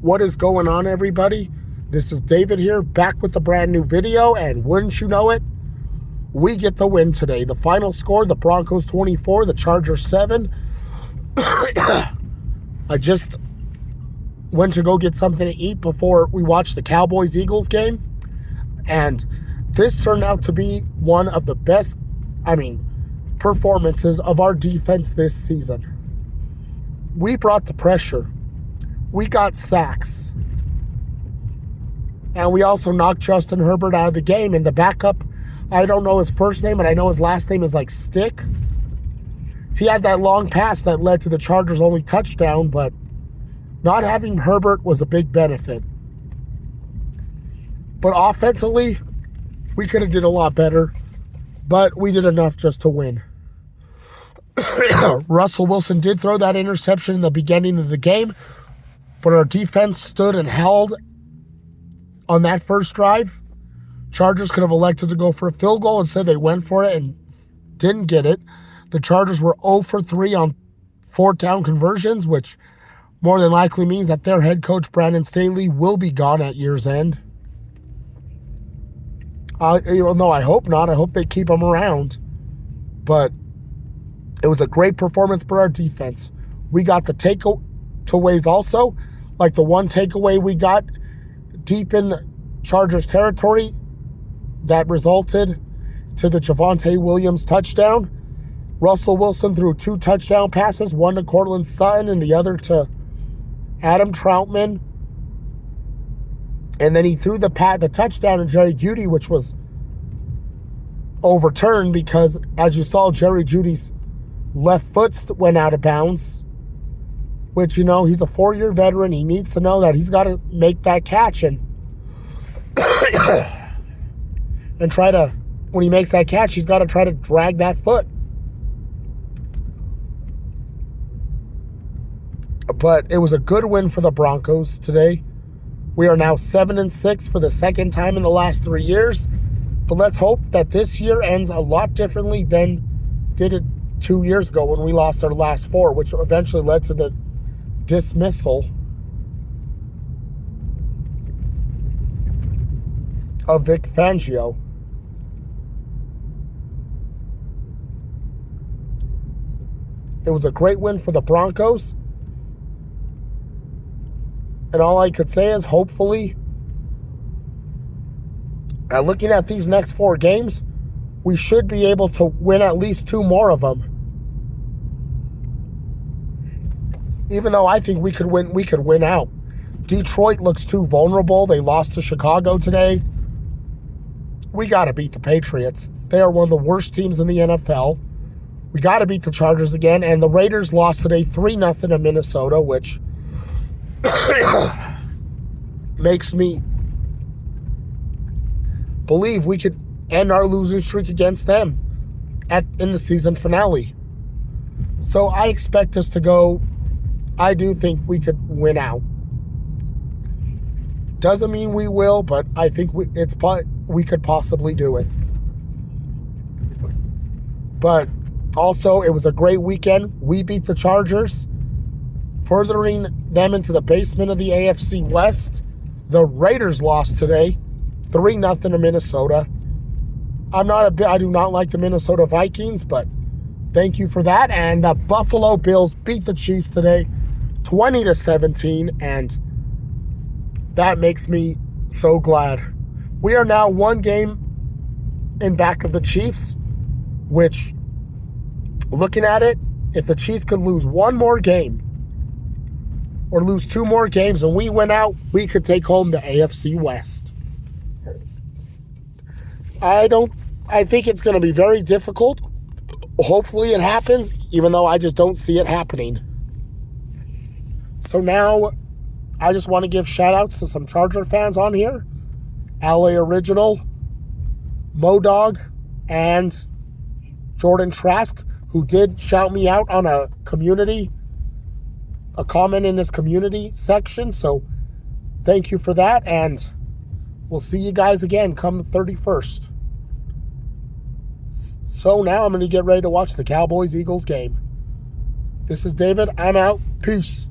What is going on, everybody? This is David here, back with a brand new video, and wouldn't you know it, we get the win today. The final score, the Broncos 24, the Chargers 7. I just went to go get something to eat before we watched the Cowboys-Eagles game, and this turned out to be one of the best, performances of our defense this season. We brought the pressure. We got sacks. And we also knocked Justin Herbert out of the game. And the backup, I don't know his first name, but I know his last name is like Stick. He had that long pass that led to the Chargers' only touchdown, but not having Herbert was a big benefit. But offensively, we could have did a lot better, but we did enough just to win. Russell Wilson did throw that interception in the beginning of the game, but our defense stood and held on that first drive. Chargers could have elected to go for a field goal. Instead, they went for it and didn't get it. The Chargers were 0 for 3 on fourth down conversions, which more than likely means that their head coach, Brandon Staley, will be gone at year's end. No, I hope not. I hope they keep him around. But it was a great performance for our defense. We got the takeaways also, like the one takeaway we got deep in the Chargers territory that resulted to the Javonte Williams touchdown. Russell Wilson threw 2 touchdown passes, one to Cortland Sutton and the other to Adam Troutman. And then he threw the touchdown to Jerry Jeudy, which was overturned because, as you saw, Jerry Jeudy's left foot went out of bounds, which, he's a 4-year veteran. He needs to know that he's got to make that catch and and try to, when he makes that catch, he's got to try to drag that foot. But it was a good win for the Broncos today. We are now 7-6 for the second time in the last 3 years. But let's hope that this year ends a lot differently than did it 2 years ago when we lost our last 4, which eventually led to the dismissal of Vic Fangio. It was a great win for the Broncos. And all I could say is, hopefully, looking at these next 4 games, we should be able to win at least 2 more of them. Even though I think we could win out. Detroit looks too vulnerable. They lost to Chicago today. We got to beat the Patriots. They are one of the worst teams in the NFL. We got to beat the Chargers again. And the Raiders lost today 3-0 to Minnesota, which makes me believe we could end our losing streak against them in the season finale. So I expect us to go. I do think we could win out. Doesn't mean we will, but I think we could possibly do it. But also, it was a great weekend. We beat the Chargers, furthering them into the basement of the AFC West. The Raiders lost today, 3-0 to Minnesota. I do not like the Minnesota Vikings, but thank you for that. And the Buffalo Bills beat the Chiefs today, 20-17, and that makes me so glad. We are now 1 game in back of the Chiefs, which, looking at it, if the Chiefs could lose 1 more game or lose 2 more games and we win out, we could take home the AFC West. I think it's going to be very difficult. Hopefully it happens, even though I just don't see it happening. So now, I just want to give shout-outs to some Charger fans on here. LA Original, Modog, and Jordan Trask, who did shout me out on a comment in this community section. So thank you for that, and we'll see you guys again come the 31st. So now I'm going to get ready to watch the Cowboys-Eagles game. This is David. I'm out. Peace.